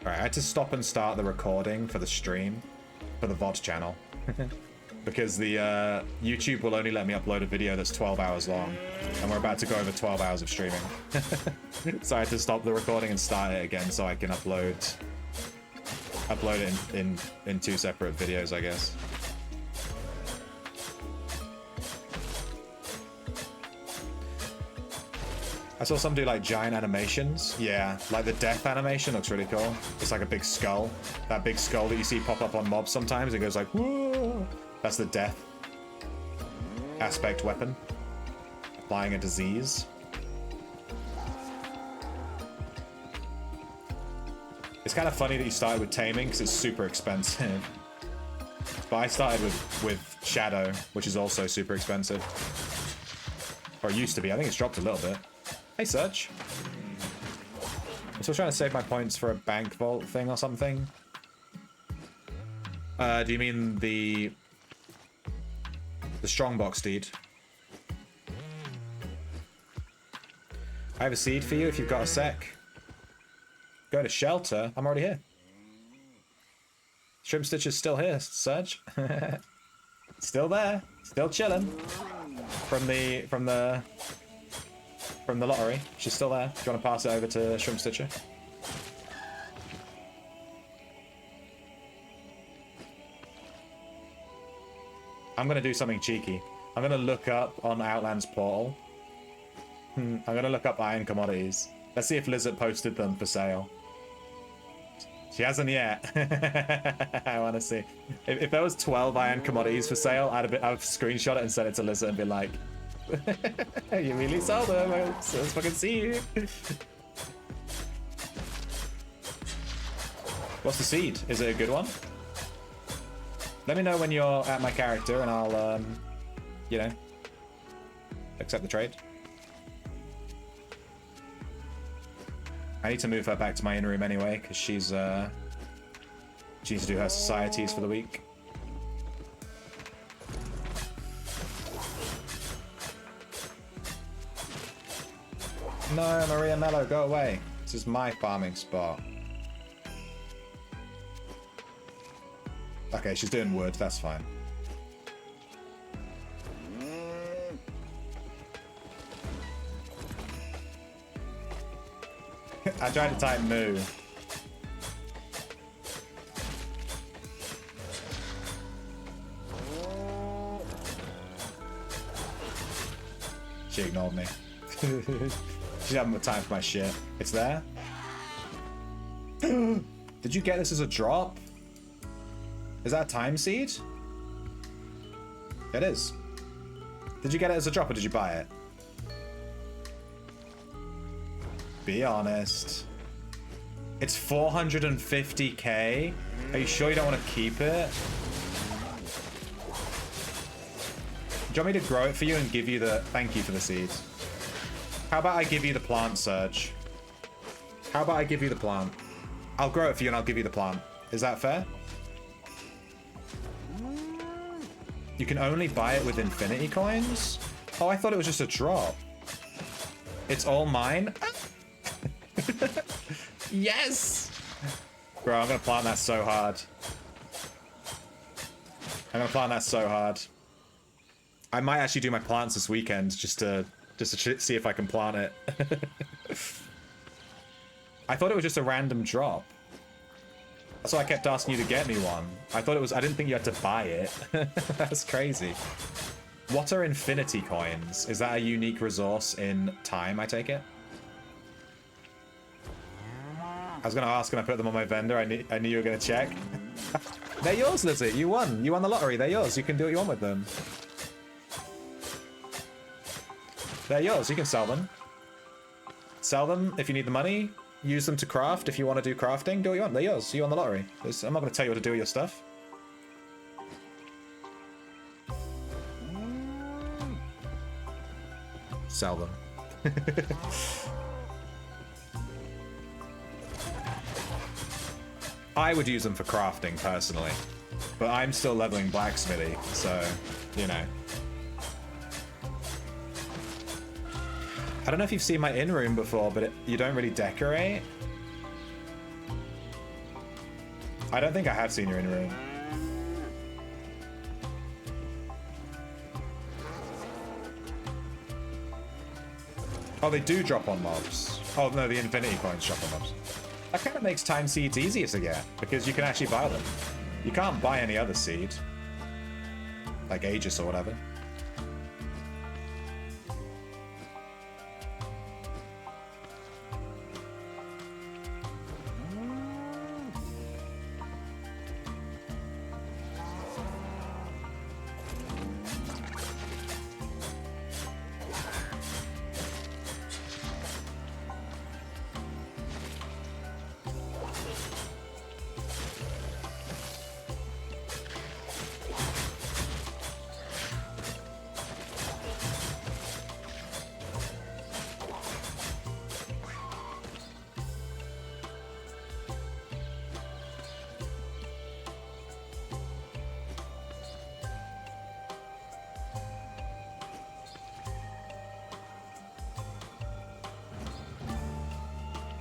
Alright, I had to stop and start the recording for the stream, for the VOD channel. Because the YouTube will only let me upload a video that's 12 hours long. And we're about to go over 12 hours of streaming. So I had to stop the recording and start it again so I can upload it in two separate videos, I guess. I saw some do like giant animations. Yeah, like the death animation looks really cool. It's like a big skull. That big skull that you see pop up on mobs sometimes. It goes like, whoa. That's the death aspect weapon. Applying a disease. It's kind of funny that you started with taming because it's super expensive. But I started with Shadow, which is also super expensive. Or it used to be. I think it's dropped a little bit. Hey, Serge. I'm still trying to save my points for a bank vault thing or something. Do you mean the strongbox deed? I have a seed for you if you've got a sec. Go to shelter. I'm already here. Shrimp Stitch is still here, Serge. Still there. Still chilling. From the lottery. She's still there. Do you want to pass it over to Shrimp Stitcher? I'm going to do something cheeky. I'm going to look up on Outland's portal. I'm going to look up iron commodities. Let's see if Lizard posted them for sale. She hasn't yet. I want to see. If there was 12 iron commodities for sale, I'd screenshot it and send it to Lizard and be like, you really sold them. Let's fucking see you. What's the seed? Is it a good one? Let me know when you're at my character and I'll, you know, accept the trade. I need to move her back to my in-room anyway, because she needs to do her societies for the week. No, Maria Mello, go away. This is my farming spot. Okay, she's doing wood, that's fine. I tried to type moo. She ignored me. She hasn't got time for my shit. It's there? Did you get this as a drop? Is that a time seed? It is. Did you get it as a drop or did you buy it? Be honest. It's 450k. Are you sure you don't want to keep it? Do you want me to grow it for you and give you the... Thank you for the seeds. How about I give you the plant, Serge? How about I give you the plant? I'll grow it for you and I'll give you the plant. Is that fair? You can only buy it with infinity coins? Oh, I thought it was just a drop. It's all mine? Yes! Bro, I'm gonna plant that so hard. I'm gonna plant that so hard. I might actually do my plants this weekend just to see if I can plant it. I thought it was just a random drop. That's why I kept asking you to get me one. I didn't think you had to buy it. That's crazy. What are infinity coins? Is that a unique resource in time, I take it? I was gonna ask, can I put them on my vendor? I knew you were gonna check. They're yours, Lizzie. You won. You won the lottery. They're yours. You can do what you want with them. They're yours. You can sell them. Sell them if you need the money. Use them to craft if you want to do crafting. Do what you want. They're yours. You won the lottery. I'm not going to tell you what to do with your stuff. Sell them. I would use them for crafting, personally. But I'm still leveling blacksmithy, so, you know. I don't know if you've seen my in-room before, but you don't really decorate. I don't think I have seen your in room. Oh, they do drop on mobs. Oh no, the infinity coins drop on mobs. That kind of makes time seeds easier to get because you can actually buy them. You can't buy any other seed, like Aegis or whatever.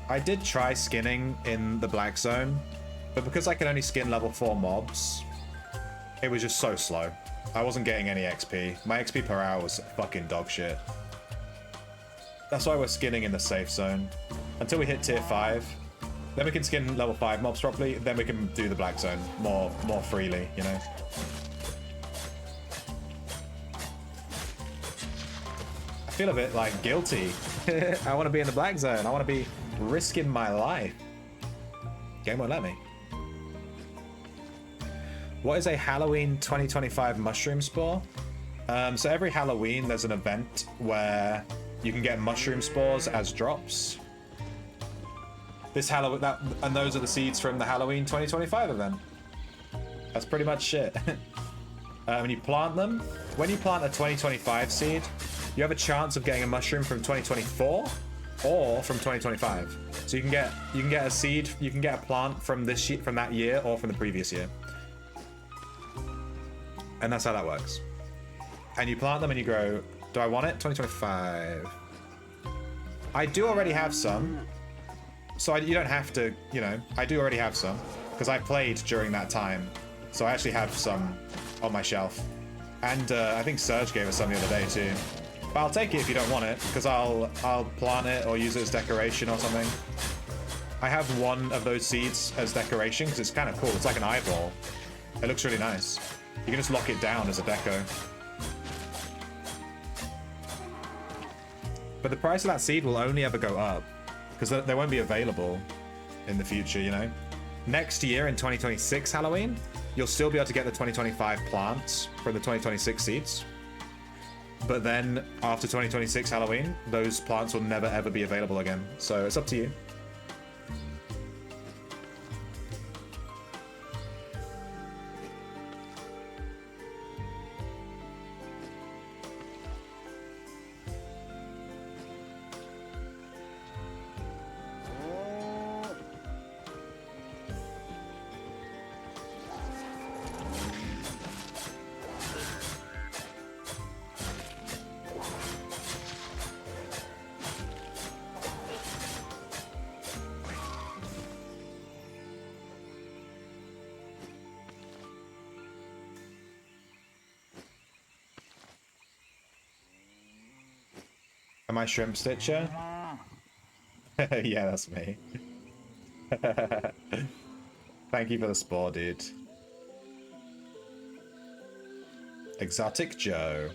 I did try skinning in the black zone, but because I can only skin level 4 mobs, it was just so slow. I wasn't getting any XP. My XP per hour was fucking dog shit. That's why we're skinning in the safe zone. Until we hit tier 5, then we can skin level 5 mobs properly, then we can do the black zone more freely, you know? I feel a bit like guilty. I want to be in the black zone. I want to be risking my life. Game won't let me. What is a Halloween 2025 mushroom spore? So every Halloween there's an event where you can get mushroom spores as drops. This Halloween, and those are the seeds from the Halloween 2025 event. That's pretty much it. When you plant them, when you plant a 2025 seed, you have a chance of getting a mushroom from 2024 or from 2025. So you can get a seed, you can get a plant from from that year or from the previous year. And that's how that works. And you plant them and you grow. Do I want it? 2025. I do already have some. So you don't have to, you know, I do already have some because I played during that time. So I actually have some on my shelf. And I think Serge gave us some the other day too. But I'll take it if you don't want it, because I'll plant it or use it as decoration or something. I have one of those seeds as decoration because it's kind of cool. It's like an eyeball. It looks really nice. You can just lock it down as a deco. But the price of that seed will only ever go up because they won't be available in the future, you know? Next year in 2026 Halloween, you'll still be able to get the 2025 plants from the 2026 seeds. But then after 2026 Halloween, those plants will never ever be available again. So it's up to you. Am I Shrimp Stitcher? Yeah, that's me. Thank you for the spore, dude. Exotic Joe.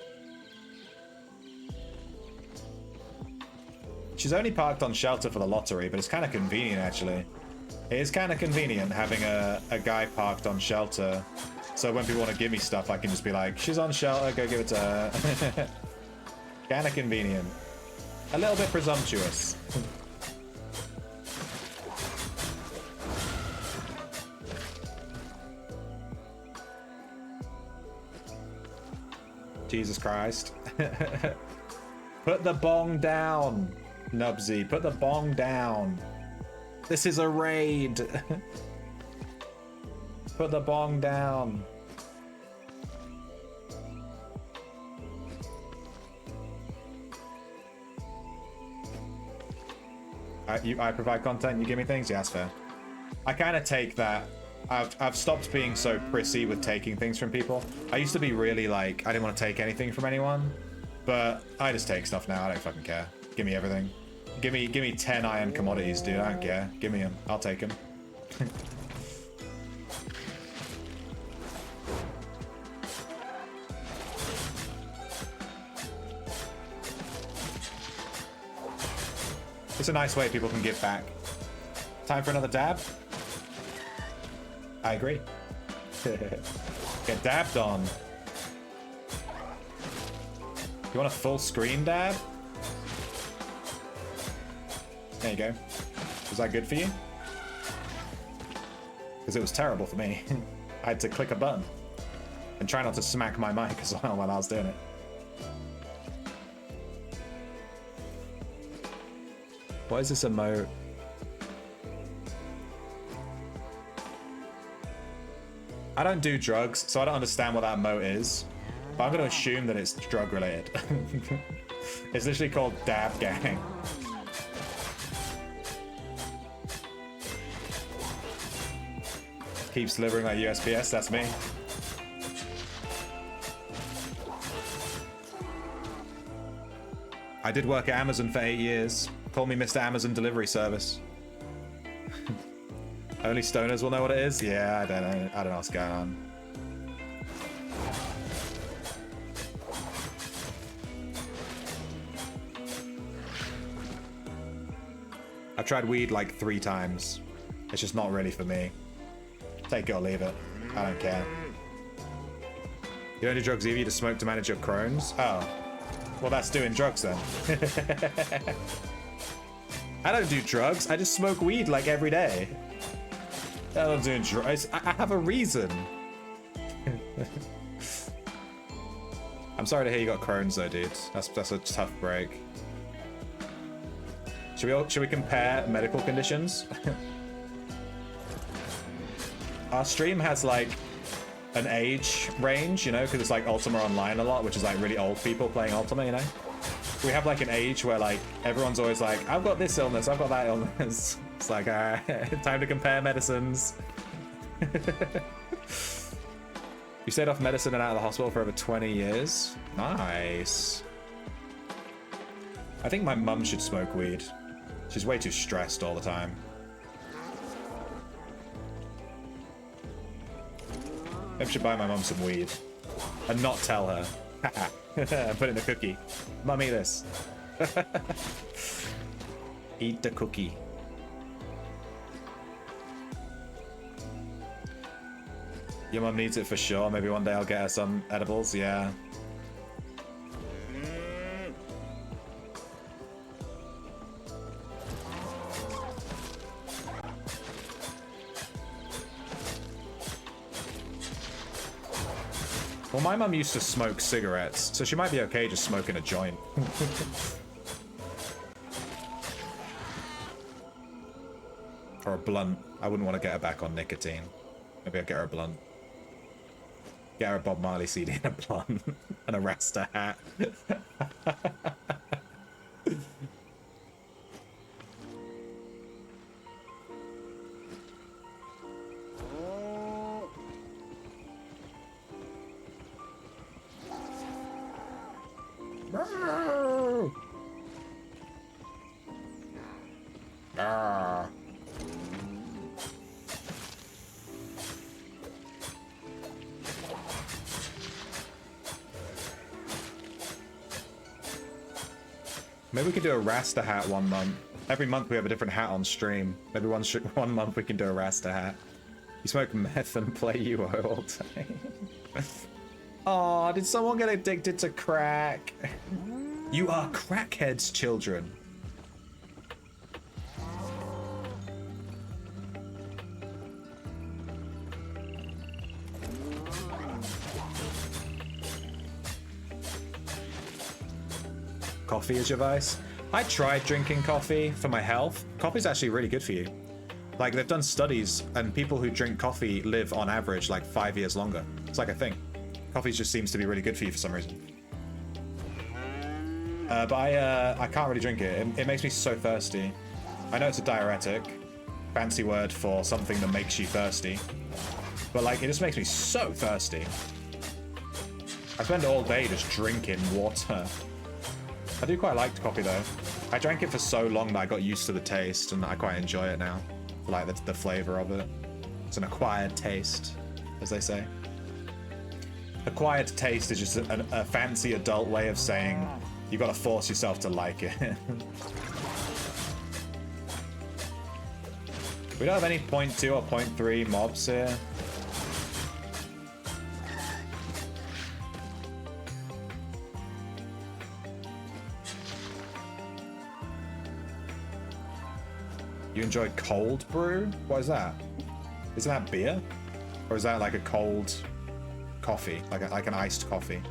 She's only parked on shelter for the lottery, but it's kind of convenient, actually. It is kind of convenient having a guy parked on shelter. So when people want to give me stuff, I can just be like, she's on shelter, go give it to her. Kind of convenient. A little bit presumptuous. Jesus Christ. Put the bong down, Nubsy. Put the bong down. This is a raid. Put the bong down. I provide content, you give me things? Yeah, that's fair. I kind of take that I've stopped being so prissy with taking things from people. I used to be really like, I didn't want to take anything from anyone, but I just take stuff now. I don't fucking care. Give me everything. Give me 10 iron commodities, dude. I don't care. Give me them. I'll take them. It's a nice way people can give back. Time for another dab? I agree. Get dabbed on. You want a full screen dab? There you go. Was that good for you? Because it was terrible for me. I had to click a button. And try not to smack my mic as well while I was doing it. What is this emote? I don't do drugs, so I don't understand what that emote is. But I'm going to assume that it's drug related. It's literally called Dab Gang. Keeps delivering like USPS, that's me. I did work at Amazon for 8 years. Call me Mr. Amazon Delivery Service. Only stoners will know what it is? Yeah, I don't know. I don't know what's going on. I've tried weed like 3 times. It's just not really for me. Take it or leave it. I don't care. You don't do drugs either, you just smoke to manage your Crohn's? Oh. Well, that's doing drugs then. I don't do drugs. I just smoke weed like every day. I don't do drugs. I have a reason. I'm sorry to hear you got Crohn's though, dude. That's a tough break. Should we compare medical conditions? Our stream has like an age range, you know, because it's like Ultima Online a lot, which is like really old people playing Ultima, you know. We have like an age where like everyone's always like, I've got this illness, I've got that illness. It's like, alright, time to compare medicines. You stayed off medicine and out of the hospital for over 20 years. Nice. I think my mum should smoke weed. She's way too stressed all the time. Maybe I should buy my mum some weed. And not tell her. Put it in a cookie. Mum, eat this. Eat the cookie. Your mum needs it for sure. Maybe one day I'll get her some edibles. Yeah. Well, my mum used to smoke cigarettes, so she might be okay just smoking a joint. Or a blunt. I wouldn't want to get her back on nicotine. Maybe I'll get her a blunt. Get her a Bob Marley CD and a blunt. And a Rasta hat. Maybe we could do a Rasta hat one month. Every month we have a different hat on stream. Maybe one month we can do a Rasta hat. You smoke meth and play UO all day. Aw, did someone get addicted to crack? You are crackheads, children. Coffee is your vice? I tried drinking coffee for my health. Coffee's actually really good for you. Like, they've done studies, and people who drink coffee live on average like 5 years longer. It's like a thing. Coffee just seems to be really good for you for some reason. But I can't really drink it. It makes me so thirsty. I know it's a diuretic. fancy word for something that makes you thirsty. But like, it just makes me so thirsty. I spend all day just drinking water. I do quite like coffee though. I drank it for so long that I got used to the taste and I quite enjoy it now. I like the flavor of it. It's an acquired taste, as they say. Acquired taste is just a fancy adult way of saying you gotta force yourself to like it. We don't have any 0.2 or 0.3 mobs here. You enjoy cold brew? What is that? Isn't that beer? Or is that like a cold coffee? Like an iced coffee?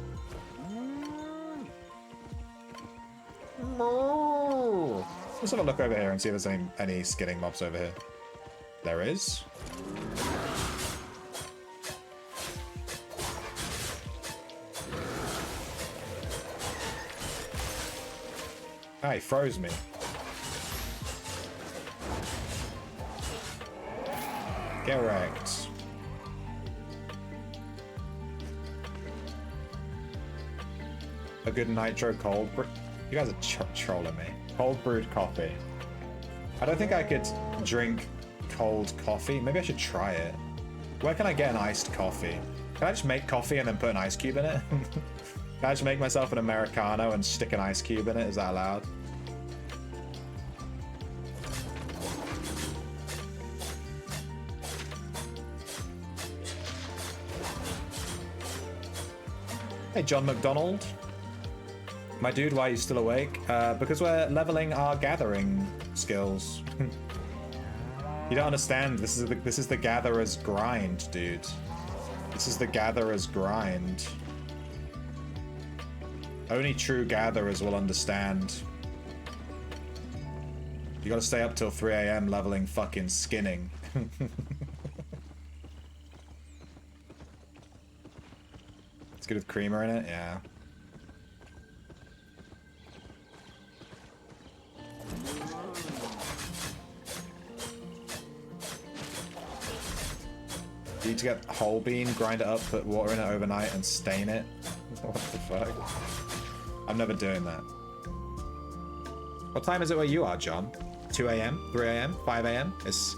Let's have a look over here and see if there's any skinning mobs over here. There is. Ah, he froze me. Get wrecked. A good nitro cold brew. You guys are trolling me. Cold brewed coffee. I don't think I could drink cold coffee. Maybe I should try it. Where can I get an iced coffee? Can I just make coffee and then put an ice cube in it? Can I just make myself an Americano and stick an ice cube in it? Is that allowed? Hey, John McDonald. My dude, why are you still awake? Because we're leveling our gathering skills. You don't understand. This is the gatherer's grind, dude. This is the gatherer's grind. Only true gatherers will understand. You gotta stay up till 3 AM leveling fucking skinning. It's good with creamer in it, yeah. You need to get whole bean, grind it up, put water in it overnight, and stain it. What the fuck? I'm never doing that. What time is it where you are, John? 2 AM? 3 AM? 5 AM? It's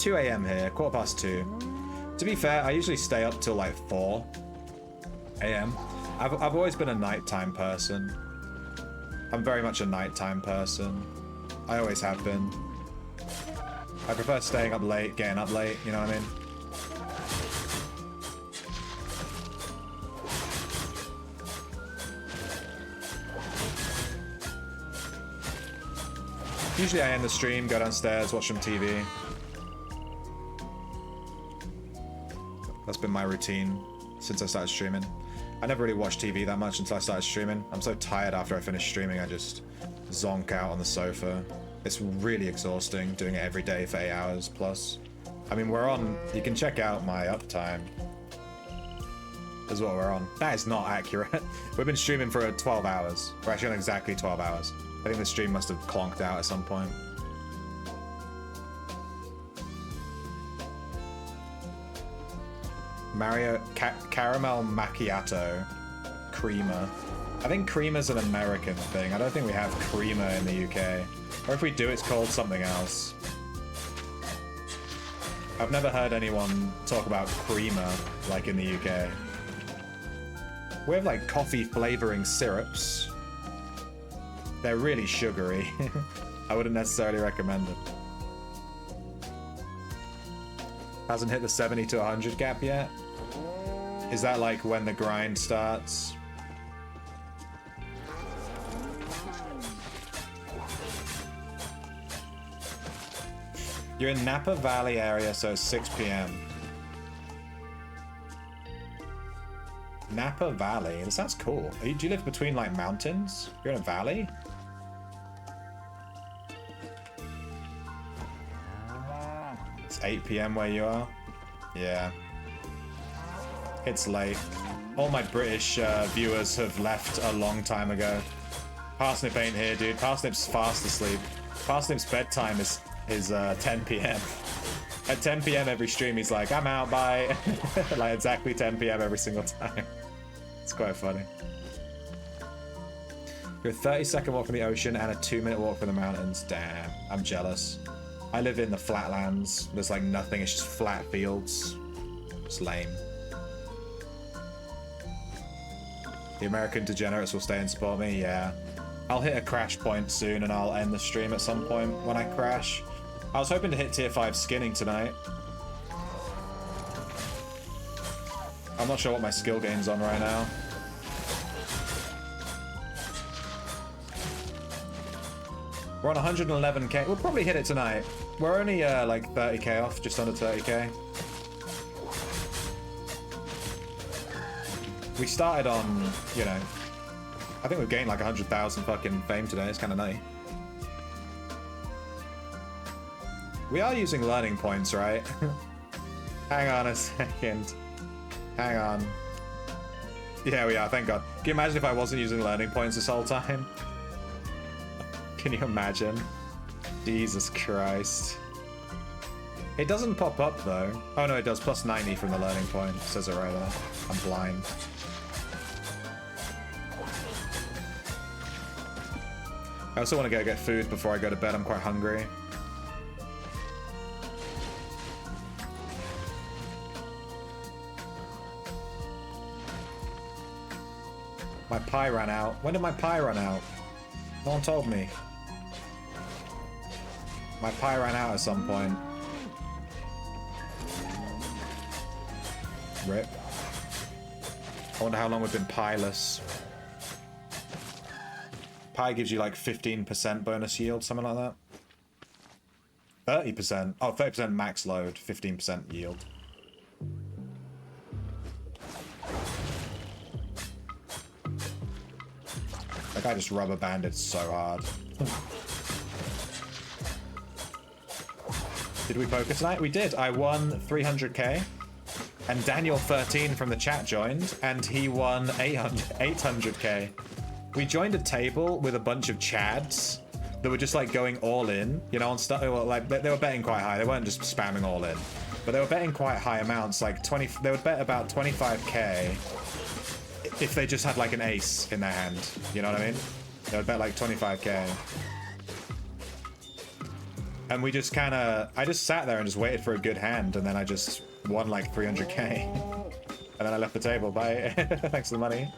2 AM here, 2:15. To be fair, I usually stay up till like 4 AM. I've always been a nighttime person. I'm very much a nighttime person. I always have been. I prefer staying up late, getting up late, you know what I mean? Usually I end the stream, go downstairs, watch some TV. That's been my routine since I started streaming. I never really watched TV that much until I started streaming. I'm so tired after I finish streaming, I just zonk out on the sofa. It's really exhausting doing it every day for 8 hours plus. I mean, we're on, you can check out my uptime. Is what we're on. That is not accurate. We've been streaming for 12 hours. We're actually on exactly 12 hours. I think the stream must have clonked out at some point. Caramel macchiato creamer. I think creamer's an American thing. I don't think we have creamer in the UK. Or if we do, it's called something else. I've never heard anyone talk about creamer like in the UK. We have like coffee flavoring syrups. They're really sugary. I wouldn't necessarily recommend it. Hasn't hit the 70 to 100 gap yet? Is that like when the grind starts? You're in Napa Valley area, so it's 6 PM. Napa Valley, that sounds cool. Do you live between like mountains? You're in a valley? It's 8 PM where you are? Yeah. It's late. All my British viewers have left a long time ago. Parsnip ain't here, dude. Parsnip's fast asleep. Parsnip's bedtime is is 10 p.m. At 10 p.m. every stream, he's like, I'm out, bye. Like exactly 10 p.m. every single time. It's quite funny. You're a 30-second walk from the ocean and a 2-minute walk from the mountains. Damn, I'm jealous. I live in the flatlands. There's like nothing, it's just flat fields. It's lame. The American degenerates will stay and support me, yeah. I'll hit a crash point soon and I'll end the stream at some point when I crash. I was hoping to hit tier 5 skinning tonight. I'm not sure what my skill game's on right now. We're on 111k. We'll probably hit it tonight. We're only like 30k off, just under 30k. We started on, you know, I think we've gained like 100,000 fucking fame today. It's kind of nutty. We are using learning points, right? Hang on a second. Hang on. Yeah, we are, thank God. Can you imagine if I wasn't using learning points this whole time? Can you imagine? Jesus Christ. It doesn't pop up though. Oh no, it does. Plus 90 from the learning point. It says it right there. I'm blind. I also want to go get food before I go to bed. I'm quite hungry. My pie ran out. When did my pie run out? No one told me. My pie ran out at some point. Rip. I wonder how long we've been pieless. Pie gives you like 15% bonus yield, something like that. 30%. Oh, 30% max load, 15% yield. That guy just rubber banded so hard. Did we poker tonight? We did. I won 300k. And Daniel13 from the chat joined, and he won 800k. We joined a table with a bunch of chads that were just like going all in, you know, on stuff. Like they were betting quite high. They weren't just spamming all in, but they were betting quite high amounts. Like 20. They would bet about 25k if they just had like an ace in their hand. You know what I mean? They would bet like 25k. And we just kind of, I just sat there and just waited for a good hand, and then I just won like 300k. And then I left the table. Bye. Thanks for the money.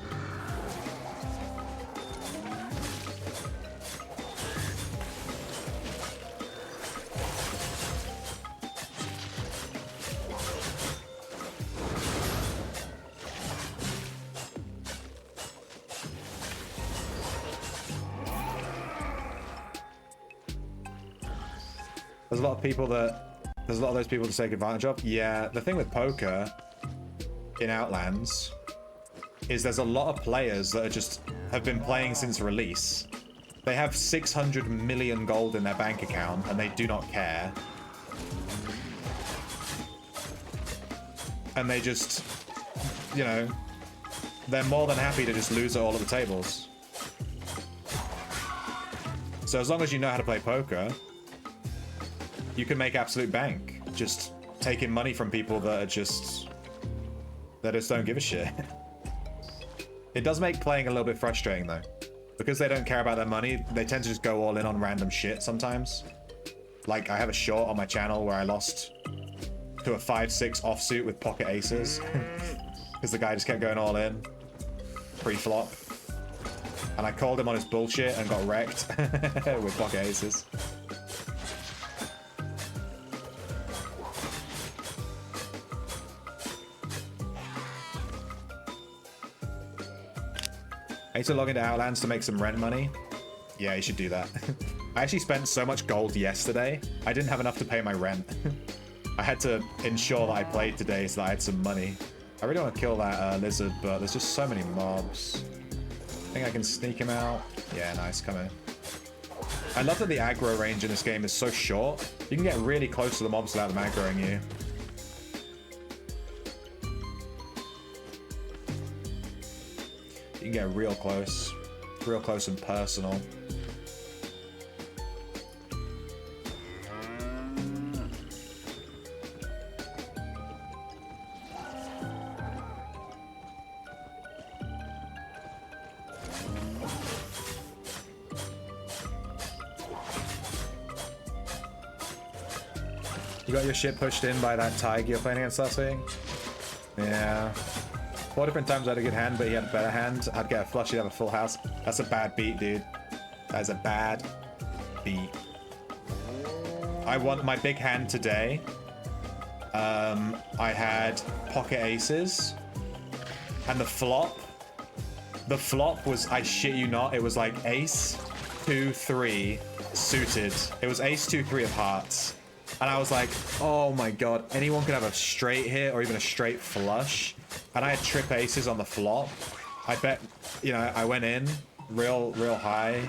There's a lot of people that, there's a lot of those people to take advantage of. Yeah, the thing with poker in Outlands is there's a lot of players that are just have been playing since release. They have 600 million gold in their bank account and they do not care. And they just, you know, they're more than happy to just lose it all at the tables. So as long as you know how to play poker, you can make absolute bank. Just taking money from people that are just don't give a shit. It does make playing a little bit frustrating though. Because they don't care about their money, they tend to just go all in on random shit sometimes. Like I have a short on my channel where I lost to a 5-6 offsuit with pocket aces. Because the guy just kept going all in. Pre-flop. And I called him on his bullshit and got wrecked with pocket aces. I need to log into Outlands to make some rent money. Yeah, you should do that. I actually spent so much gold yesterday, I didn't have enough to pay my rent. I had to ensure that I played today so that I had some money. I really want to kill that lizard, but there's just so many mobs. I think I can sneak him out. Yeah, nice, come in. I love that the aggro range in this game is so short. You can get really close to the mobs without them aggroing you. You can get real close and personal. You got your shit pushed in by that Tig you're playing against last week? Yeah. 4 different times I had a good hand, but he had a better hand. I'd get a flush, he'd have a full house. That's a bad beat, dude. That is a bad beat. I won my big hand today. I had pocket aces. And the flop was, I shit you not, it was like ace, 2, 3 suited. It was ace, 2, 3 of hearts. And I was like, oh my god, anyone could have a straight here or even a straight flush. And I had trip aces on the flop. I bet, you know, I went in real high.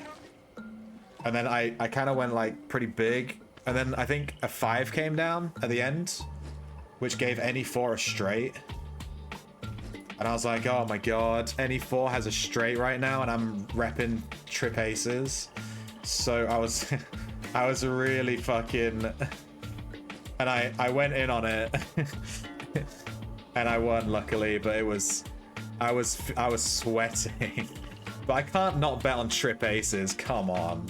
And then I kind of went like pretty big. And then I think a 5 came down at the end, which gave any 4 a straight. And I was like, oh my god, any 4 has a straight right now, and I'm repping trip aces. So I was, I was really fucking, and I went in on it, and I won luckily. But it was, I was sweating. But I can't not bet on trip aces. Come on,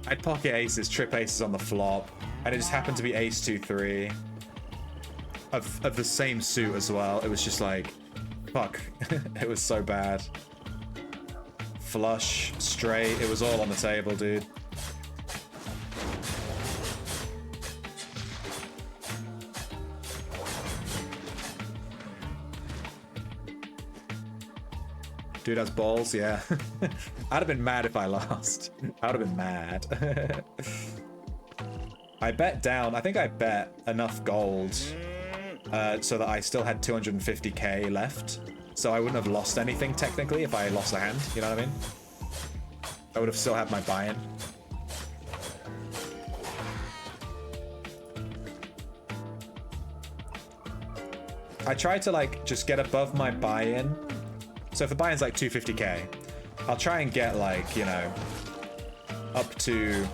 I had pocket aces, trip aces on the flop, and it just happened to be ace, 2, 3 of the same suit as well. It was just like, fuck. It was so bad. Flush, straight, it was all on the table, dude. Dude has balls, yeah. I'd have been mad if I lost. I would have been mad. I bet down. I think I bet enough gold so that I still had 250k left. So I wouldn't have lost anything technically if I lost a hand. You know what I mean? I would have still had my buy-in. I try to like just get above my buy-in. So if the buy-in's like 250k, I'll try and get like, you know, up to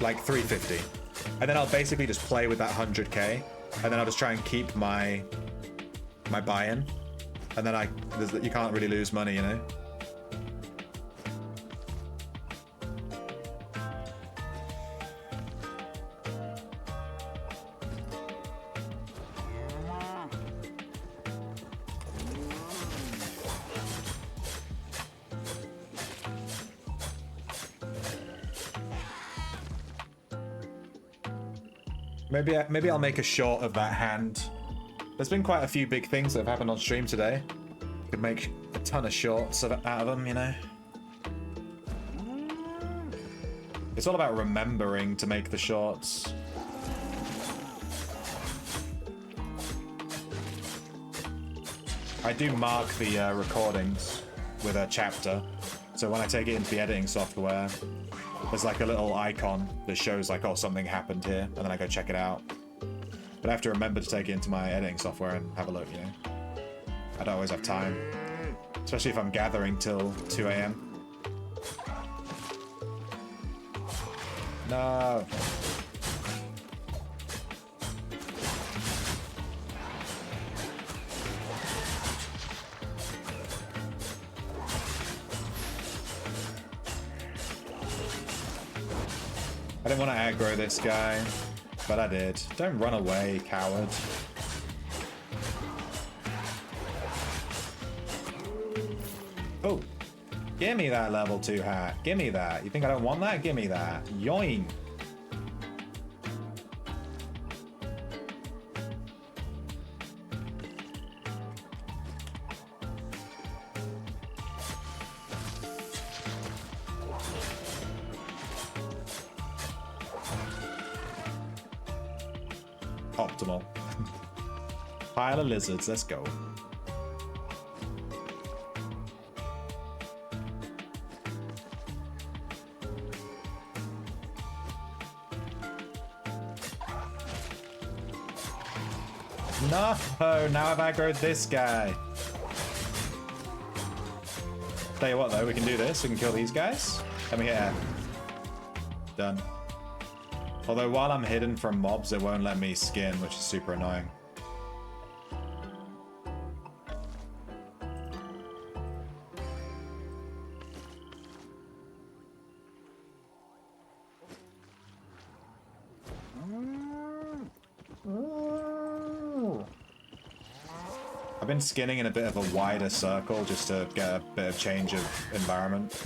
like 350. And then I'll basically just play with that 100k. And then I'll just try and keep my buy-in. And then you can't really lose money, you know? Maybe I'll make a short of that hand. There's been quite a few big things that have happened on stream today. Could make a ton of shorts out of them, you know? It's all about remembering to make the shorts. I do mark the recordings with a chapter. So when I take it into the editing software, there's like a little icon that shows like, oh, something happened here, and then I go check it out. But I have to remember to take it into my editing software and have a look, you know? I don't always have time. Especially if I'm gathering till 2 AM. No. I didn't want to aggro this guy, but I did. Don't run away, coward. Oh, give me that level 2 hat. Give me that. You think I don't want that? Give me that. Yoink. Optimal. Pile of lizards, let's go. No, now I've aggroed this guy. Tell you what though, we can do this. We can kill these guys. Let me hit F. Done. Although while I'm hidden from mobs, it won't let me skin, which is super annoying. I've been skinning in a bit of a wider circle just to get a bit of change of environment.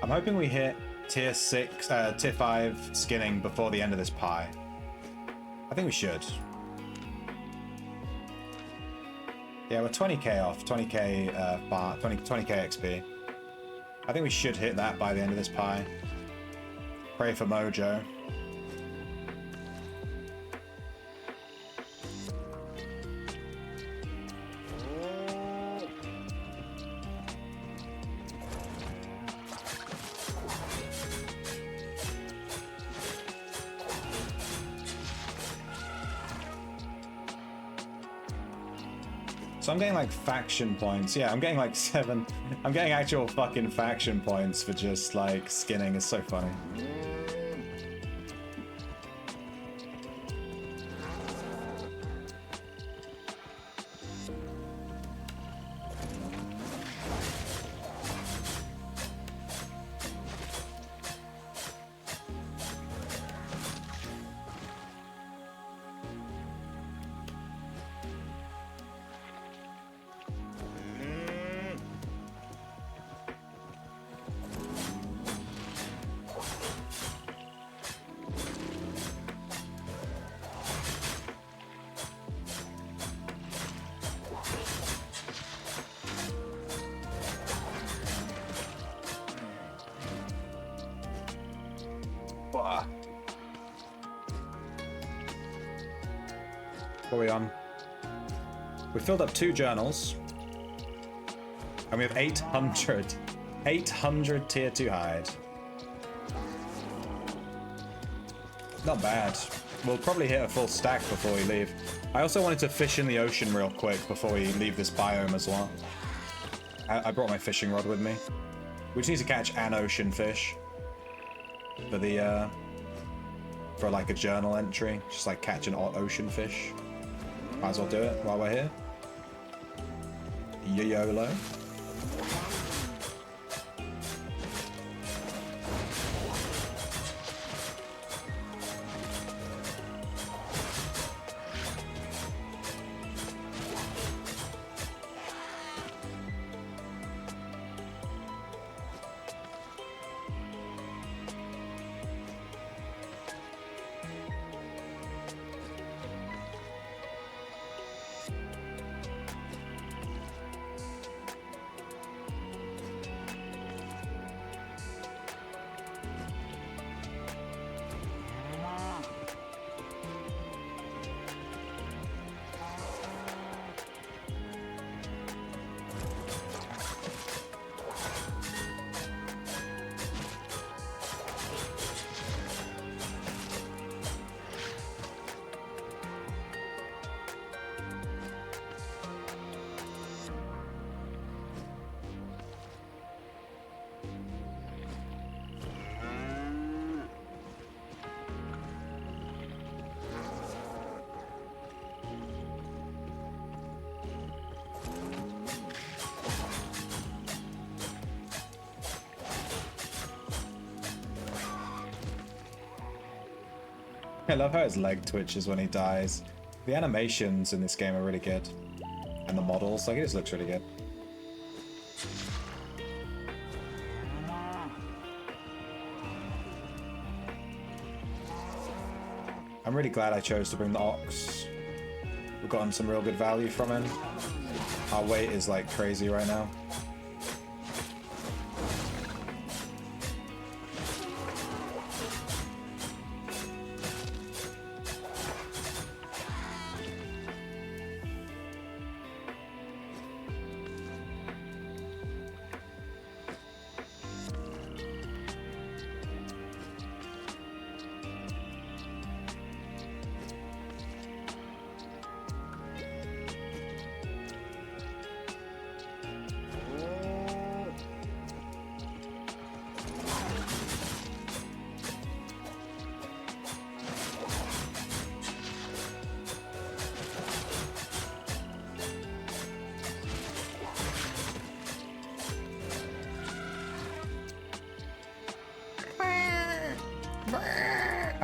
I'm hoping we hit tier 5 skinning before the end of this pie. I think we should. Yeah, we're 20k off, 20k 20k XP. I think we should hit that by the end of this pie. Pray for mojo. So I'm getting like faction points. Yeah, I'm getting like 7. I'm getting actual fucking faction points for just like skinning. It's so funny. What are we on? We filled up 2 journals. And we have 800. 800 tier 2 hide. Not bad. We'll probably hit a full stack before we leave. I also wanted to fish in the ocean real quick before we leave this biome as well. I brought my fishing rod with me. We just need to catch an ocean fish. For the, for like a journal entry. Just like catch an ocean fish. Might as well do it while we're here. YOLO. I love how his leg twitches when he dies. The animations in this game are really good. and the models. Like, it just looks really good. I'm really glad I chose to bring the Ox. We've gotten some real good value from him. Our weight is like crazy right now.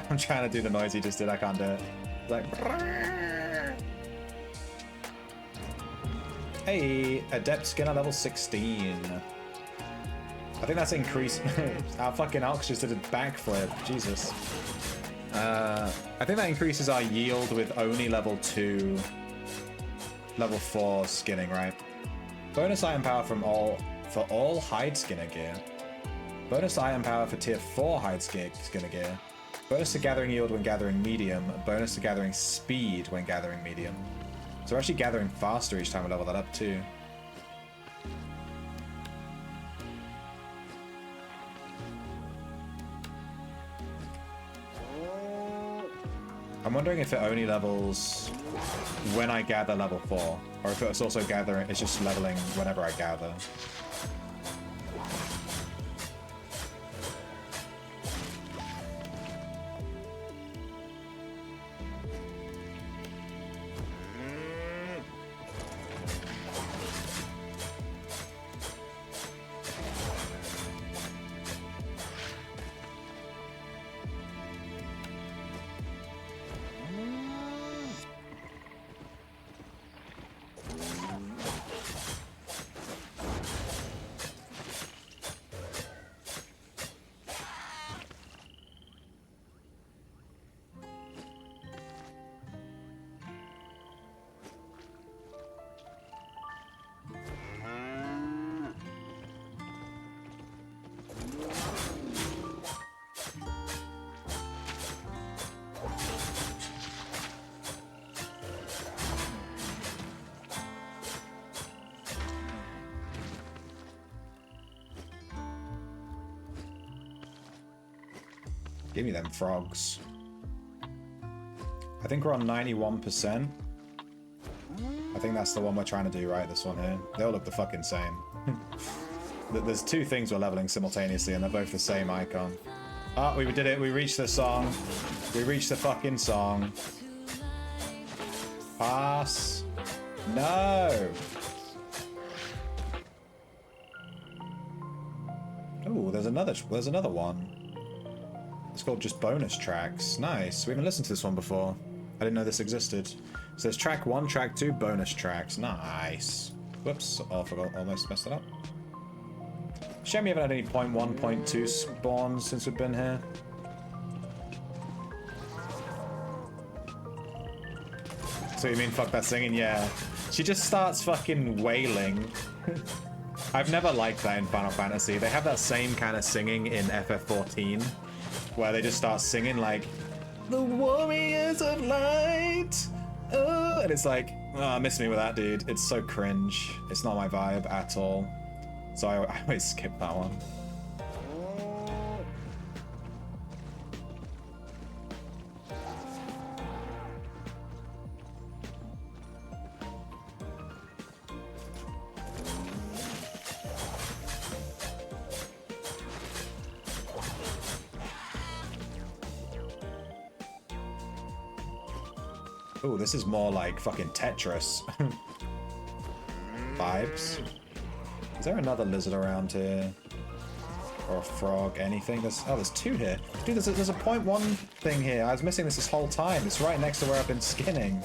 I'm trying to do the noise he just did. I can't do it. Like, hey, Adept Skinner level 16. I think that's increased. Our fucking Ox just did a backflip. Jesus. I think that increases our yield with only level 2, level 4 skinning, right? Bonus item power for all hide skinner gear. Bonus item power for tier 4 hide skinner gear. Bonus to gathering yield when gathering medium. Bonus to gathering speed when gathering medium. So we're actually gathering faster each time we level that up too. I'm wondering if it only levels when I gather level 4, or if it's also gathering, it's just leveling whenever I gather. Give me them frogs. I think we're on 91%. I think that's the one we're trying to do, right? This one here. They all look the fucking same. There's two things we're leveling simultaneously, and they're both the same icon. Ah, we did it. We reached the song. We reached the fucking song. Pass. No. Oh, there's another one. It's called just bonus tracks. Nice. We haven't listened to this one before. I didn't know this existed. So there's track 1, track 2, bonus tracks. Nice. Whoops. Oh, I forgot. Almost messed it up. Shame we haven't had any point 1, point 2 spawns since we've been here. So you mean fuck that singing? Yeah. She just starts fucking wailing. I've never liked that in Final Fantasy. They have that same kind of singing in FF14. Where they just start singing like, the warriors of light, oh, and it's like, oh, miss me with that, dude. It's so cringe. It's not my vibe at all. So I always skip that one. Ooh, this is more like fucking Tetris vibes. Is there another lizard around here? Or a frog, anything? There's two here. Dude, there's a point 1 thing here. I was missing this whole time. It's right next to where I've been skinning.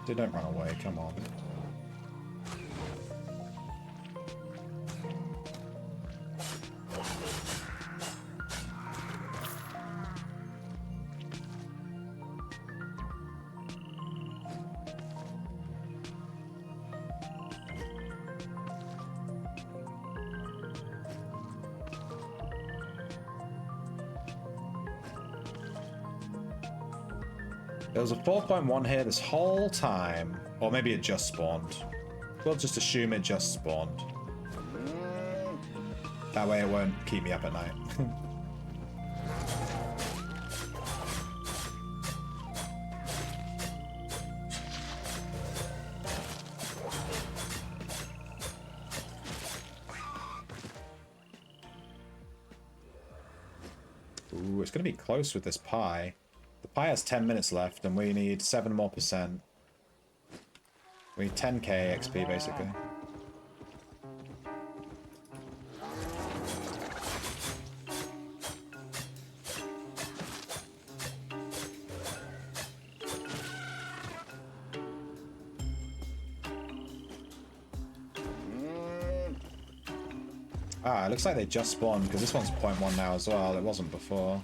Dude, don't run away, come on. There was a 4.1 here this whole time. Or maybe it just spawned. We'll just assume it just spawned. That way it won't keep me up at night. Ooh, it's going to be close with this pie. The pie has 10 minutes left, and we need 7 more %. We need 10k XP, basically. Ah, it looks like they just spawned, because this one's 0.1 now as well. It wasn't before.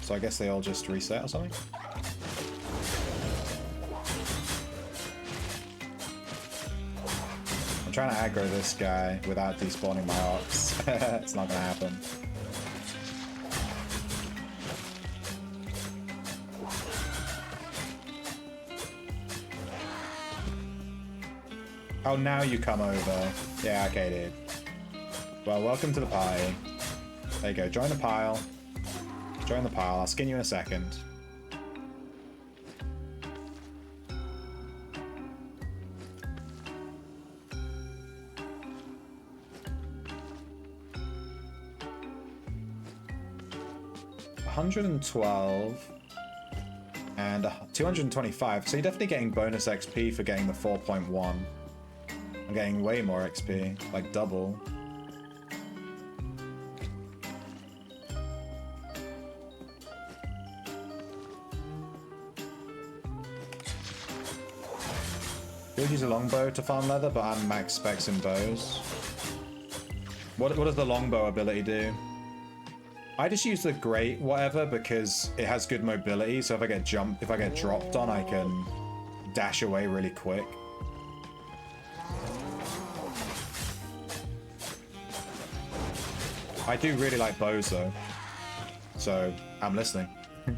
So I guess they all just reset or something? I'm trying to aggro this guy without despawning my ox. It's not gonna happen. Oh, now you come over. Yeah, okay, dude. Well, welcome to the pie. There you go, join the pile. Join the pile, I'll skin you in a second. $112 and 225, so you're definitely getting bonus XP for getting the 4.1. I'm getting way more XP, like double. Could use a longbow to farm leather, but I'm max specs in bows. What does the longbow ability do? I just use the great whatever because it has good mobility, so if I get dropped on, I can dash away really quick. I do really like bows though, so I'm listening. It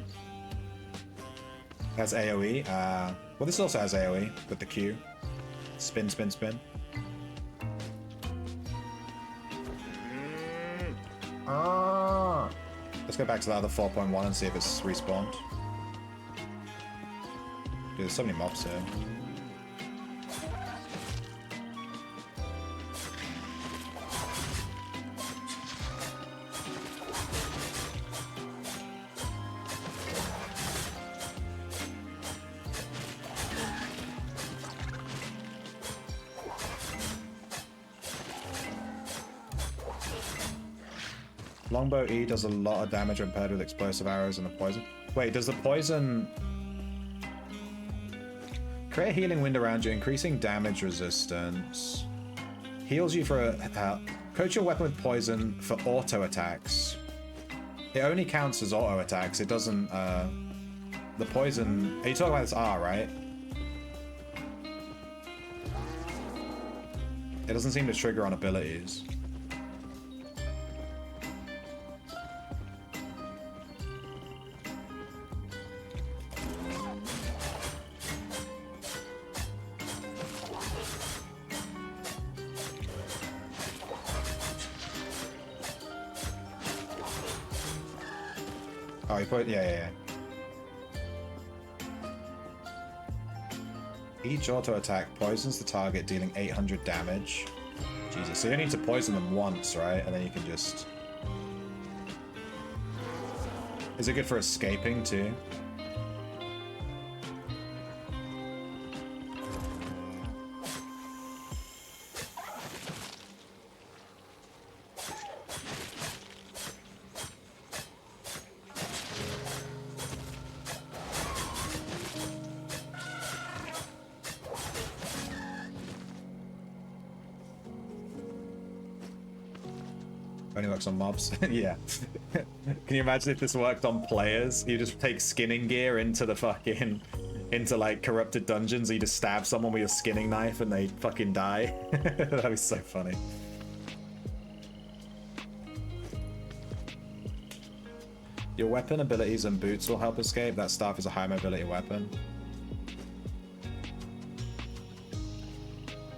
has AoE. Well, this also has AoE with the Q. Spin, spin, spin. Let's go back to the other 4.1 and see if it's respawned. Dude, there's so many mobs here. Longbow E does a lot of damage when paired with explosive arrows and the poison. Wait, does the poison create a healing wind around you, increasing damage resistance? Heals you for coat your weapon with poison for auto attacks. It only counts as auto attacks. It doesn't. The poison. Are you talking about this R, right? It doesn't seem to trigger on abilities. Oh, you put, yeah. Each auto attack poisons the target, dealing 800 damage. Jesus, so you need to poison them once, right? And then you can just... Is it good for escaping too? Only works on mobs. Yeah. Can you imagine if this worked on players? You just take skinning gear into the fucking... into, like, corrupted dungeons. You just stab someone with your skinning knife and they fucking die. That'd be so funny. Your weapon abilities and boots will help escape. That staff is a high mobility weapon.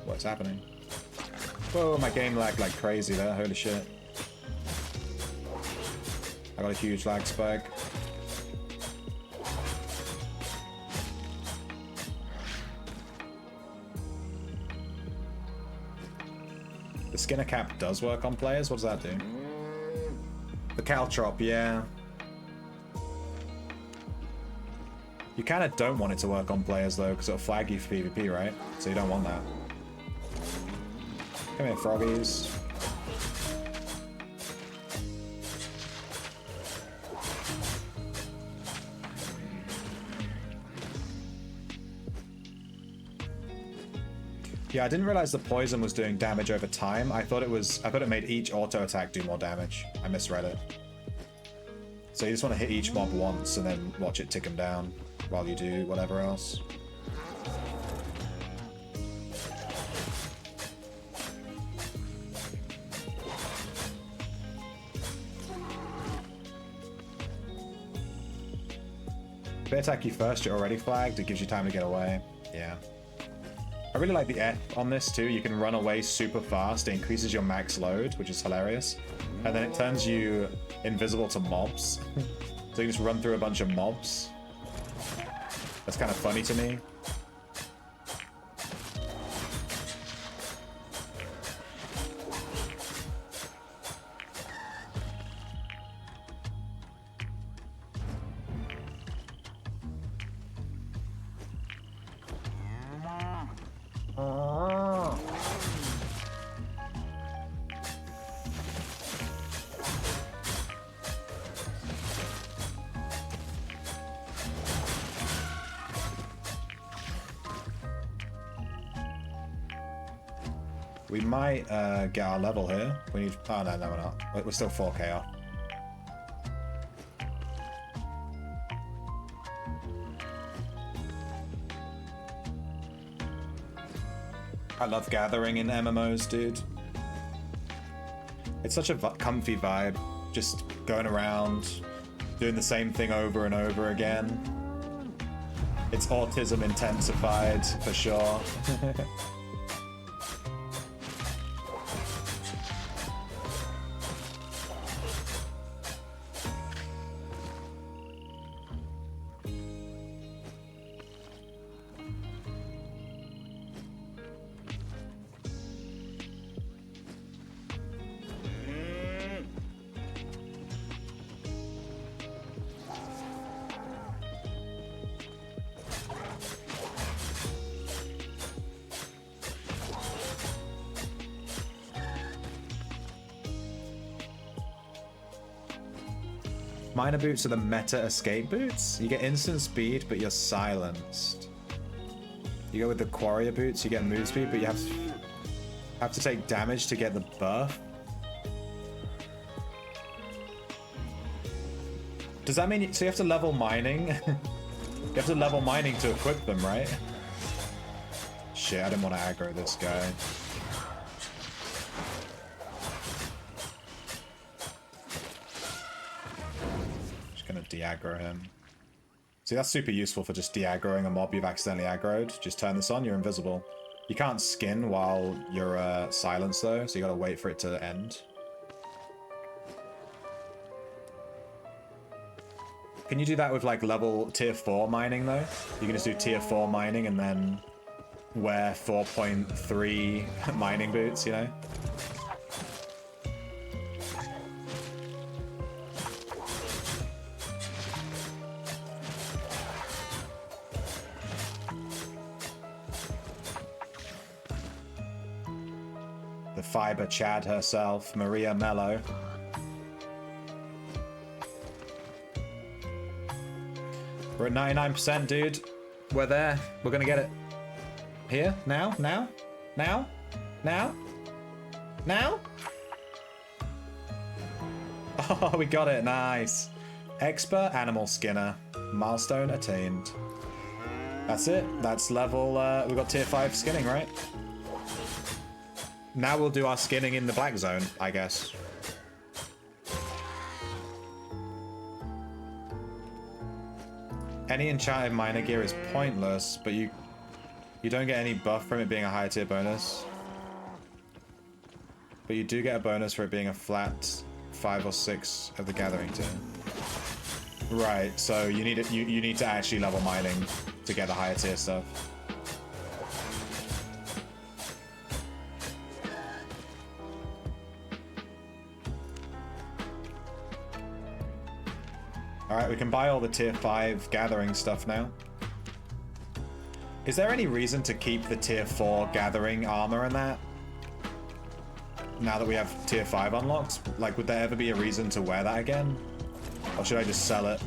What's happening? Whoa, my game lagged like crazy there. Holy shit. I got a huge lag spike. The Skinner cap does work on players. What does that do? The Caltrop, yeah. You kind of don't want it to work on players though, because it'll flag you for PvP, right? So you don't want that. Come here, froggies. Yeah, I didn't realize the poison was doing damage over time. I thought it made each auto attack do more damage. I misread it. So you just want to hit each mob once and then watch it tick them down while you do whatever else. If they attack you first, you're already flagged. It gives you time to get away. Yeah. I really like the F on this too. You can run away super fast. It increases your max load, which is hilarious. And then it turns you invisible to mobs. So you just run through a bunch of mobs. That's kind of funny to me. We might get our level here. We need... Oh, no, we're not. We're still 4k off. I love gathering in MMOs, dude. It's such a comfy vibe. Just going around, doing the same thing over and over again. It's autism intensified, for sure. Minor boots are the meta escape boots. You get instant speed, but you're silenced. You go with the Quarrier boots, you get move speed, but you have to take damage to get the buff. Does that mean so you have to level mining? You have to level mining to equip them, right? Shit, I didn't want to aggro this guy. De-aggro him. See, that's super useful for just de-aggroing a mob you've accidentally aggroed. Just turn this on, you're invisible. You can't skin while you're silenced though, so you gotta wait for it to end. Can you do that with like level tier 4 mining though? You can just do tier 4 mining and then wear 4.3 mining boots, you know? Fiber Chad herself, Maria Mello. We're at 99%, dude. We're there. We're gonna get it. Here? Now? Now? Now? Now? Now? Oh, we got it. Nice. Expert Animal Skinner. Milestone attained. That's it. That's level... we've got tier 5 skinning, right? Now we'll do our skinning in the black zone, I guess. Any enchanted minor gear is pointless, but you don't get any buff from it being a higher tier bonus. But you do get a bonus for it being a flat 5 or 6 of the gathering tier. Right, so you need to actually level mining to get the higher tier stuff. Alright, we can buy all the tier 5 gathering stuff now. Is there any reason to keep the tier 4 gathering armor and that? Now that we have tier 5 unlocked? Like, would there ever be a reason to wear that again? Or should I just sell it?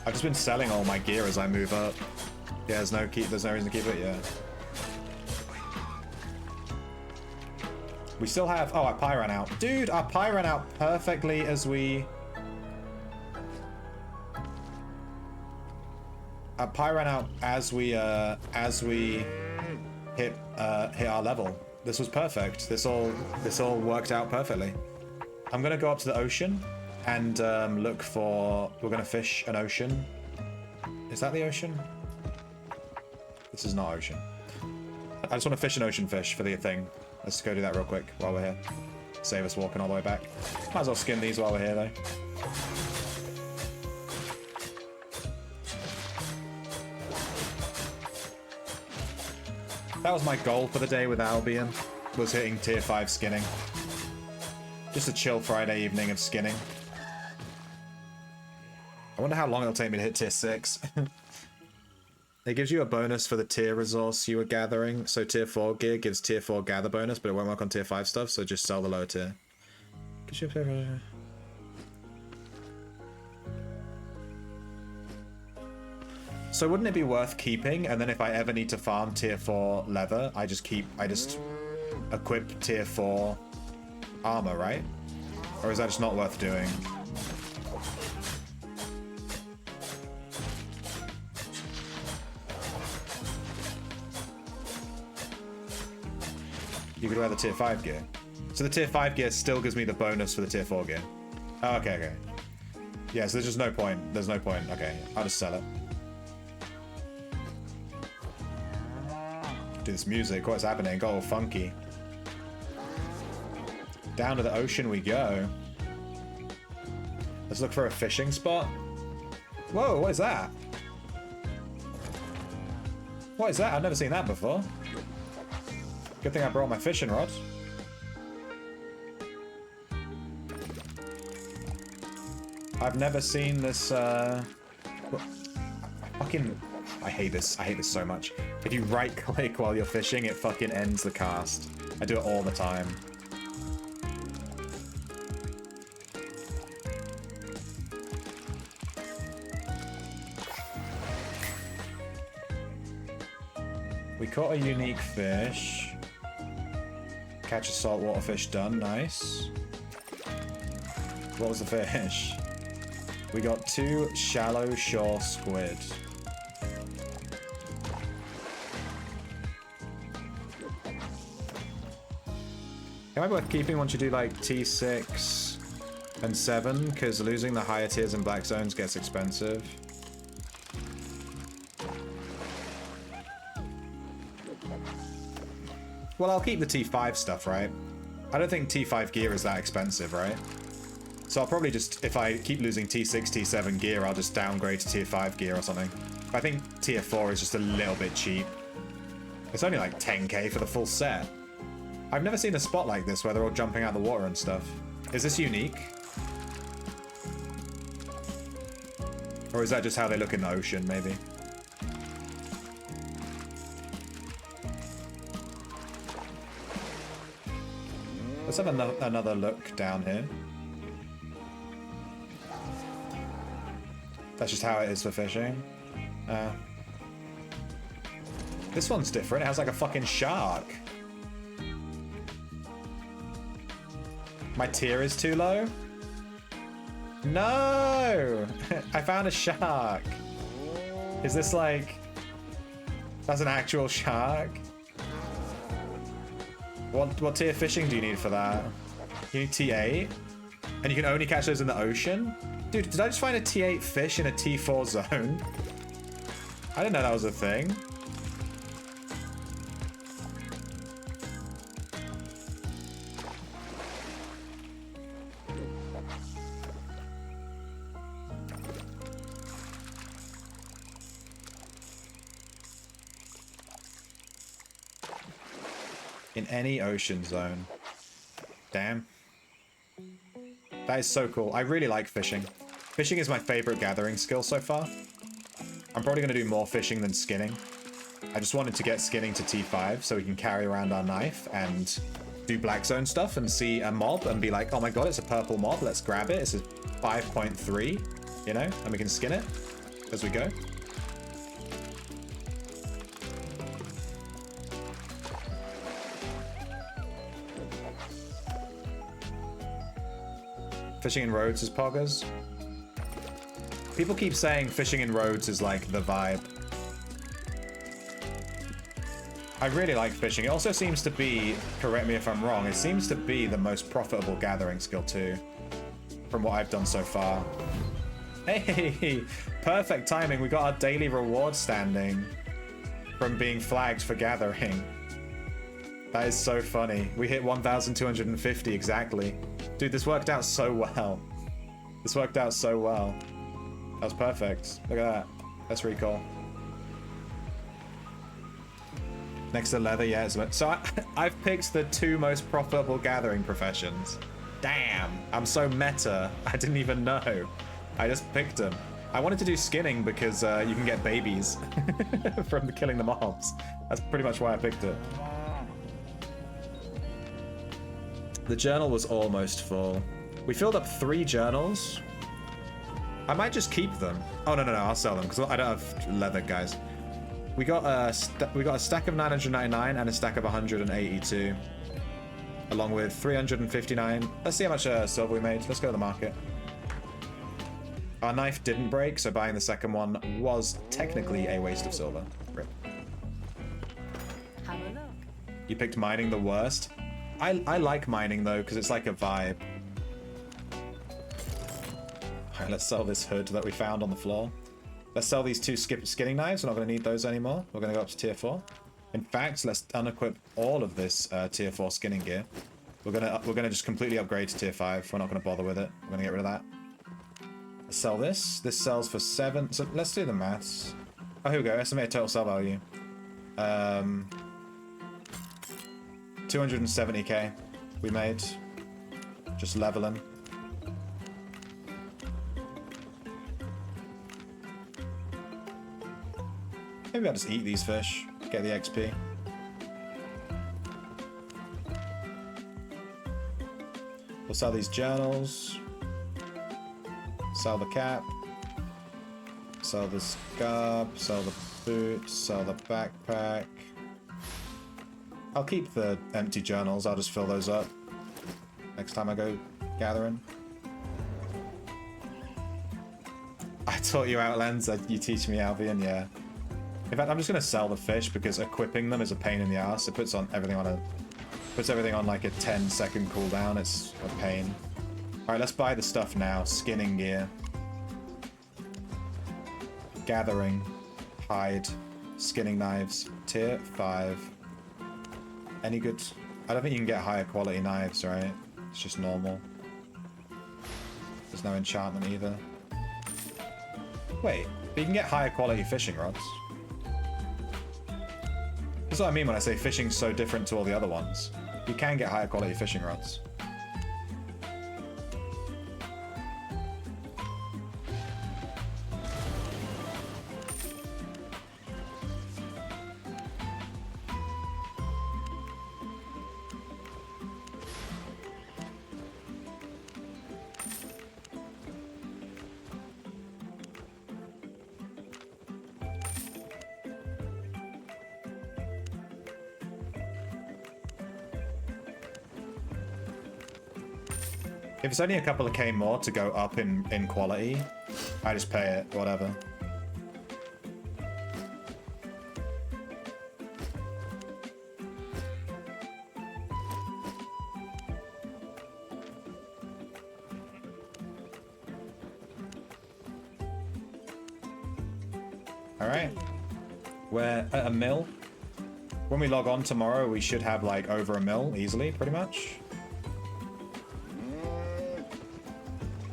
I've just been selling all my gear as I move up. Yeah, there's no reason to keep it, yeah. We still have... Oh, our pie ran out. Dude, our pie ran out perfectly as we... Our pie ran out as we hit our level. This was perfect. This all worked out perfectly. I'm gonna go up to the ocean and look for... We're gonna fish an ocean. Is that the ocean? This is not ocean. I just want to fish an ocean fish for the thing. Let's go do that real quick while we're here. Save us walking all the way back. Might as well skin these while we're here though. That was my goal for the day with Albion, was hitting tier 5 skinning. Just a chill Friday evening of skinning. I wonder how long it'll take me to hit tier 6. It gives you a bonus for the tier resource you were gathering. So tier 4 gear gives tier 4 gather bonus, but it won't work on tier 5 stuff, so just sell the lower tier. So wouldn't it be worth keeping, and then if I ever need to farm tier 4 leather, I just equip tier 4 armor, right? Or is that just not worth doing? You could wear the tier 5 gear. So the tier 5 gear still gives me the bonus for the tier 4 gear. Oh, okay, okay. Yeah, so there's just no point. There's no point. Okay, I'll just sell it. Do this music. What's happening? Got all funky. Down to the ocean we go. Let's look for a fishing spot. Whoa, what is that? What is that? I've never seen that before. Good thing I brought my fishing rod. I've never seen this, fucking... I hate this. I hate this so much. If you right-click while you're fishing, it fucking ends the cast. I do it all the time. We caught a unique fish. Catch a saltwater fish done. Nice. What was the fish? We got 2 shallow shore squid. It might be worth keeping once you do like T6 and 7, because losing the higher tiers in black zones gets expensive. Well, I'll keep the T5 stuff, right? I don't think T5 gear is that expensive, right? So I'll probably just, if I keep losing T6, T7 gear, I'll just downgrade to tier 5 gear or something. I think tier 4 is just a little bit cheap. It's only like 10k for the full set. I've never seen a spot like this where they're all jumping out of the water and stuff. Is this unique? Or is that just how they look in the ocean, maybe? Let's have another look down here. That's just how it is for fishing. This one's different. It has like a fucking shark. My tier is too low? No! I found a shark. Is this like... That's an actual shark? What tier fishing do you need for that? You need T8? And you can only catch those in the ocean? Dude, did I just find a T8 fish in a T4 zone? I didn't know that was a thing. In any ocean zone. Damn. That is so cool. I really like fishing. Fishing is my favorite gathering skill so far. I'm probably going to do more fishing than skinning. I just wanted to get skinning to T5 so we can carry around our knife and do black zone stuff and see a mob and be like, oh my god, it's a purple mob. Let's grab it. It's a 5.3, you know, and we can skin it as we go. Fishing in roads is poggers. People keep saying fishing in roads is like the vibe. I really like fishing. It also seems to be, correct me if I'm wrong, it seems to be the most profitable gathering skill too, from what I've done so far. Hey, perfect timing. We got our daily reward standing from being flagged for gathering. That is so funny. We hit 1,250 exactly. Dude, this worked out so well. This worked out so well. That was perfect. Look at that. Let's recall. Next to leather, yeah. So I've picked the 2 most profitable gathering professions. Damn. I'm so meta. I didn't even know. I just picked them. I wanted to do skinning because you can get babies from killing the mobs. That's pretty much why I picked it. The journal was almost full. We filled up 3 journals. I might just keep them. Oh, no, I'll sell them because I don't have leather, guys. We got a stack of 999 and a stack of 182. Along with 359. Let's see how much silver we made. Let's go to the market. Our knife didn't break, so buying the second one was technically a waste of silver. Rip. Have a look. You picked mining the worst. I like mining though, because it's like a vibe. Alright, let's sell this hood that we found on the floor. Let's sell these 2 skinning knives. We're not going to need those anymore. We're going to go up to tier 4. In fact, let's unequip all of this tier 4 skinning gear. We're gonna just completely upgrade to tier 5. We're not going to bother with it. We're going to get rid of that. Let's sell this. This sells for 7. So let's do the maths. Oh, here we go. Estimated total sell value. 270k we made. Just leveling. Maybe I'll just eat these fish, get the XP. We'll sell these journals. Sell the cap. Sell the scarf. Sell the boots. Sell the backpack. I'll keep the empty journals. I'll just fill those up next time I go gathering. I taught you Outlands. You teach me Albion, yeah. In fact, I'm just gonna sell the fish because equipping them is a pain in the ass. It puts everything on like a 10-second cooldown. It's a pain. All right, let's buy the stuff now. Skinning gear, gathering, hide, skinning knives, tier 5. Any good? I don't think you can get higher quality knives, right? It's just normal. There's no enchantment either. Wait, but you can get higher quality fishing rods. That's what I mean when I say fishing's so different to all the other ones. You can get higher quality fishing rods. If it's only a couple of K more to go up in quality, I just pay it, whatever. Alright. We're at a mill. When we log on tomorrow, we should have like over a mill easily, pretty much.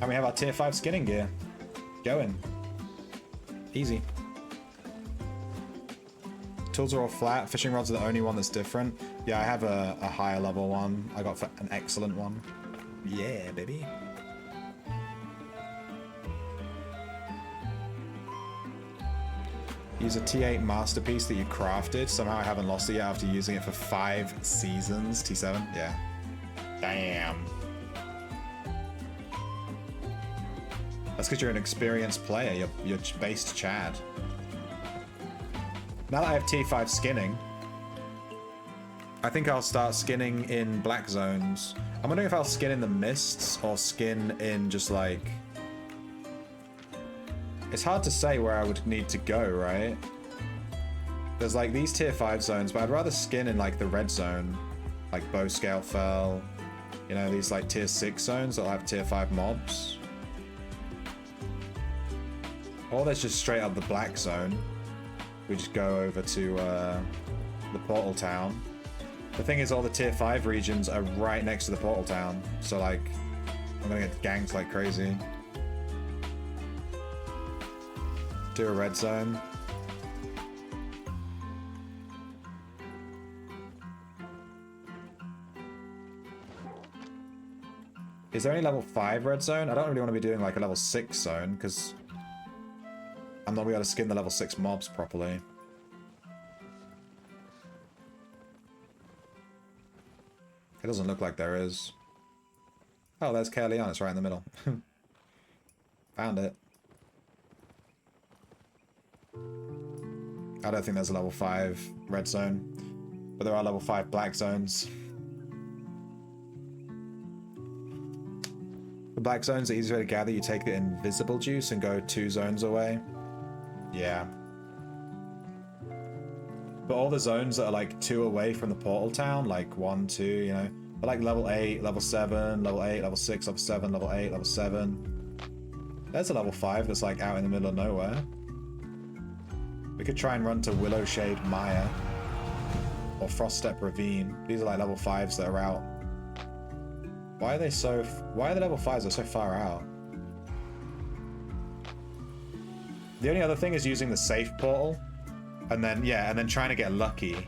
And we have our tier 5 skinning gear. Going. Easy. Tools are all flat. Fishing rods are the only one that's different. Yeah, I have a higher level one. I got an excellent one. Yeah, baby. Use a T8 masterpiece that you crafted. Somehow I haven't lost it yet after using it for 5 seasons. T7? Yeah. Damn. That's because you're an experienced player. You're based Chad. Now that I have T5 skinning, I think I'll start skinning in black zones. I'm wondering if I'll skin in the mists or skin in just like... It's hard to say where I would need to go, right? There's like these tier 5 zones, but I'd rather skin in like the red zone. Like Bow Scale Fell. You know, these like tier 6 zones that'll have tier 5 mobs. Or there's just straight up the black zone. We just go over to the portal town. The thing is, all the tier 5 regions are right next to the portal town. So like, I'm gonna get ganked like crazy. Do a red zone. Is there any level 5 red zone? I don't really want to be doing like a level 6 zone because I'm not going to be able to skin the level 6 mobs properly. It doesn't look like there is. Oh, there's Kaelion. It's right in the middle. Found it. I don't think there's a level 5 red zone, but there are level 5 black zones. The black zones are easier to gather. You take the invisible juice and go 2 zones away. Yeah. But all the zones that are like 2 away from the portal town, like 1, 2, you know, are like level 8, level 7, level 8, level 6, level 7, level 8, level 7. There's a level 5 that's like out in the middle of nowhere. We could try and run to Willowshade Mire or Froststep Ravine. These are like level 5s that are out. Why are they so... Why are the level 5s that are so far out? The only other thing is using the safe portal. And then, yeah, and then trying to get lucky.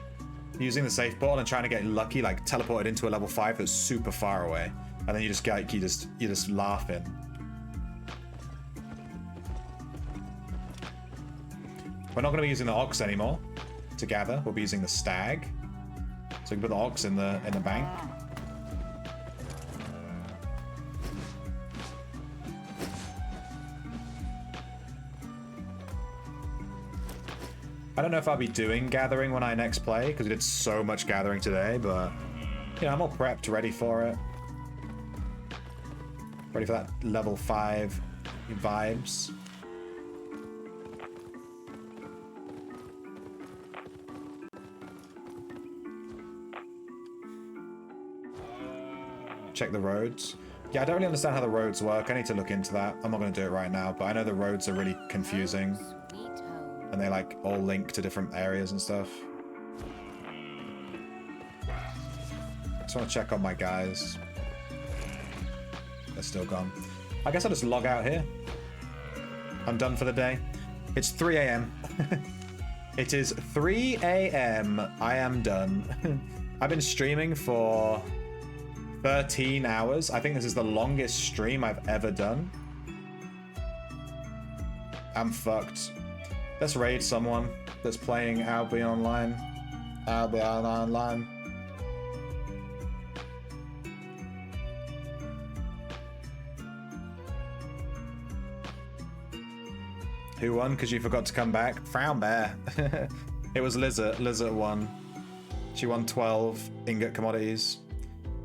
Using the safe portal and trying to get lucky, like teleported into a level 5 that's super far away. And then you just get, like, you're just laughing. We're not going to be using the ox anymore to gather. We'll be using the stag. So we can put the ox in the bank. I don't know if I'll be doing gathering when I next play, because we did so much gathering today, but you know, I'm all prepped, ready for it. Ready for that level 5 vibes. Check the roads. Yeah, I don't really understand how the roads work. I need to look into that. I'm not going to do it right now, but I know the roads are really confusing. And they like all link to different areas and stuff. I just want to check on my guys. They're still gone. I guess I'll just log out here. I'm done for the day. It's 3 a.m. It is 3 a.m. I am done. I've been streaming for 13 hours. I think this is the longest stream I've ever done. I'm fucked. Let's raid someone that's playing Albion Online. Albion Online. Who won? Because you forgot to come back? Frown Bear. It was Lizard. Lizard won. She won 12 ingot commodities.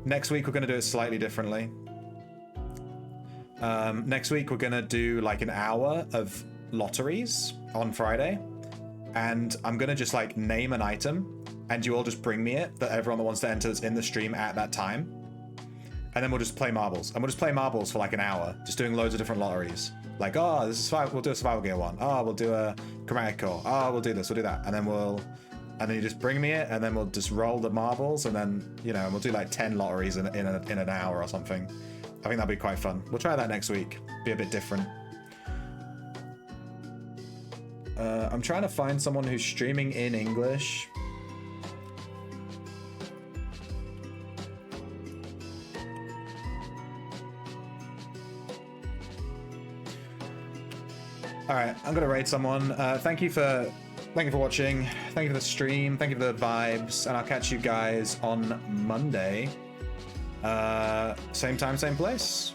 Next week we're going to do it slightly differently. Next week, we're going to do like an hour of lotteries on Friday. And I'm going to just like name an item and you all just bring me it, that everyone that wants to enter is in the stream at that time. And then we'll just play marbles. And we'll just play marbles for like an hour, just doing loads of different lotteries. Like, oh, this is we'll do a survival gear one. Oh, we'll do a chromatic core. Oh, we'll do this, we'll do that. And then you just bring me it, and then we'll just roll the marbles, and then, you know, we'll do like 10 lotteries in an hour or something. I think that'll be quite fun. We'll try that next week. Be a bit different. I'm trying to find someone who's streaming in English. All right, I'm gonna raid someone. Thank you for watching. Thank you for the stream. Thank you for the vibes, and I'll catch you guys on Monday. Same time, same place.